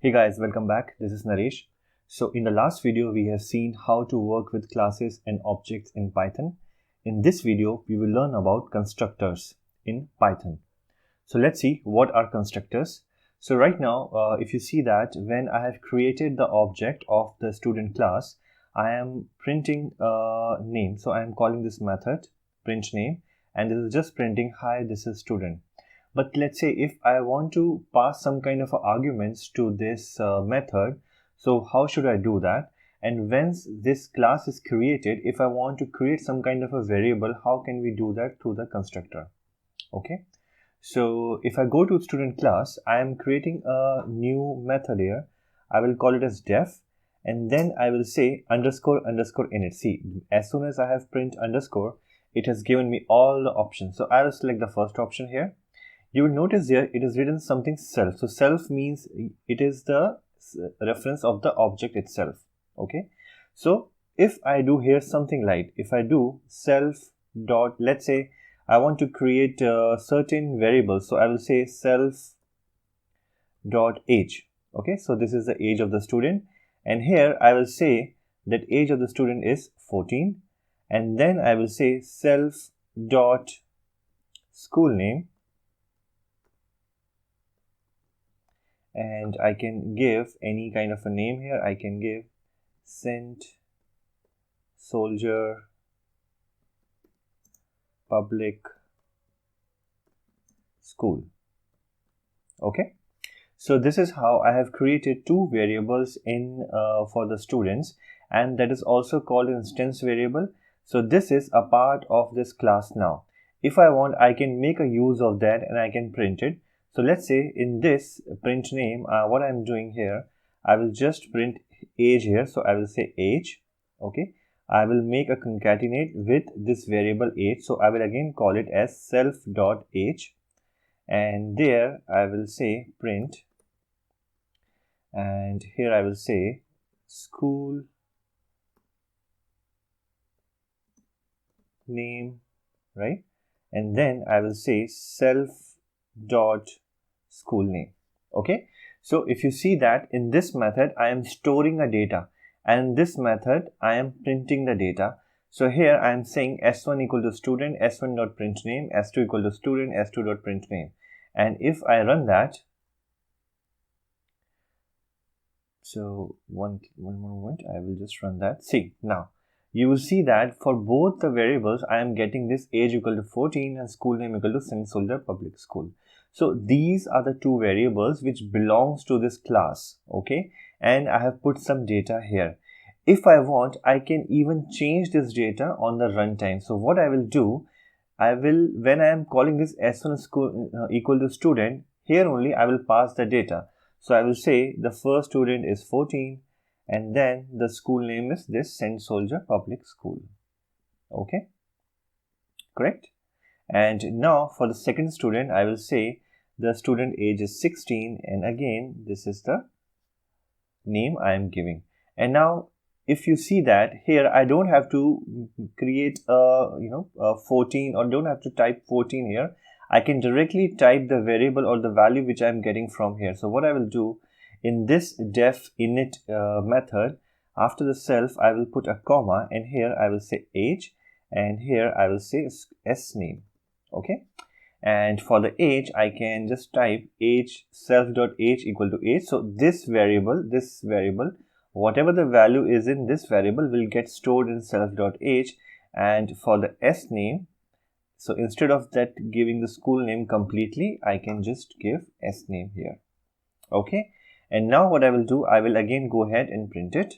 Hey guys, welcome back. This is Naresh. So in the last video, we have seen how to work with classes and objects in Python. In this video, we will learn about constructors in Python. So let's see what are constructors. So right now, if you see that when I have created the object of the student class, I am printing a name. So I am calling this method print name, and this is just printing, hi, this is student. But let's say if I want to pass some kind of arguments to this method, so how should I do that? And once this class is created, if I want to create some kind of a variable, how can we do that through the constructor? Okay, so if I go to student class, I am creating a new method here. I will call it as def, and then I will say underscore underscore init. See, as soon as I have print underscore, it has given me all the options. So I will select the first option here. You will notice here it is written something self. So self means it is the reference of the object itself. Okay, so if I do here something like, if I do self dot, let's say I want to create a certain variable, so I will say self dot age. Okay, so this is the age of the student, and here I will say that age of the student is 14, and then I will say self dot school name, and I can give any kind of a name here. I can give Saint Soldier Public School. Okay, so this is how I have created two variables in for the students, and that is also called instance variable. So this is a part of this class. Now if I want, I can make a use of that and I can print it. So let's say in this print name, what I'm doing here, I will just print age here. So I will say age. Okay, I will make a concatenate with this variable age. So I will again call it as self.age, and there I will say print, and here I will say school name, right? And then I will say self dot school name. Okay, so if you see that in this method I am storing a data, and in this method I am printing the data. So here I am saying s1 equal to student, s1 dot print name, s2 equal to student, s2 dot print name. And if I run that, so one moment, I will just run that. See, now you will see that for both the variables I am getting this age equal to 14 and school name equal to St. Soldier Public School. So these are the two variables which belongs to this class. Okay, and I have put some data here. If I want, I can even change this data on the runtime. So what I will do, I will, when I am calling this s1 school equal to student, here only I will pass the data. So I will say the first student is 14, and then the school name is this St. Soldier Public School. Okay, correct. And now for the second student, I will say the student age is 16, and again this is the name I am giving. And now if you see that here, I don't have to create a 14, or don't have to type 14 here. I can directly type the variable or the value which I am getting from here. So what I will do, in this def init method, after the self I will put a comma, and here I will say age, and here I will say s name. Okay, and for the age I can just type age self.age equal to age. So this variable, whatever the value is in this variable will get stored in self.age. And for the s name, so instead of that giving the school name completely, I can just give s name here. Okay, and now what I will do, I will again go ahead and print it.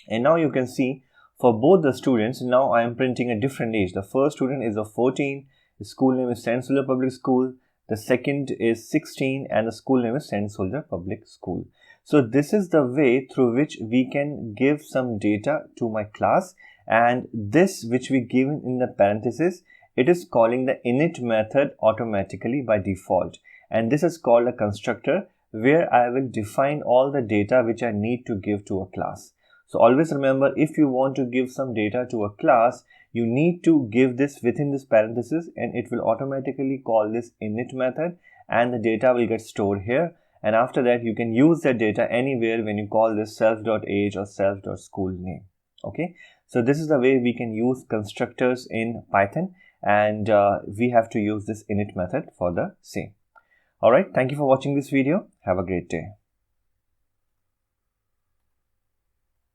And now you can see for both the students, now I am printing a different age. The first student is of 14, the school name is St. Soldier Public School. The second is 16, and the school name is St. Soldier Public School. So this is the way through which we can give some data to my class, and this which we give in the parenthesis, it is calling the init method automatically by default, and this is called a constructor, where I will define all the data which I need to give to a class. So always remember, if you want to give some data to a class, you need to give this within this parenthesis, and it will automatically call this init method, and the data will get stored here. and after that you can use that data anywhere when you call this self.age or self.school name. Okay, so this is the way we can use constructors in Python, and we have to use this init method for the same. Alright, thank you for watching this video. Have a great day.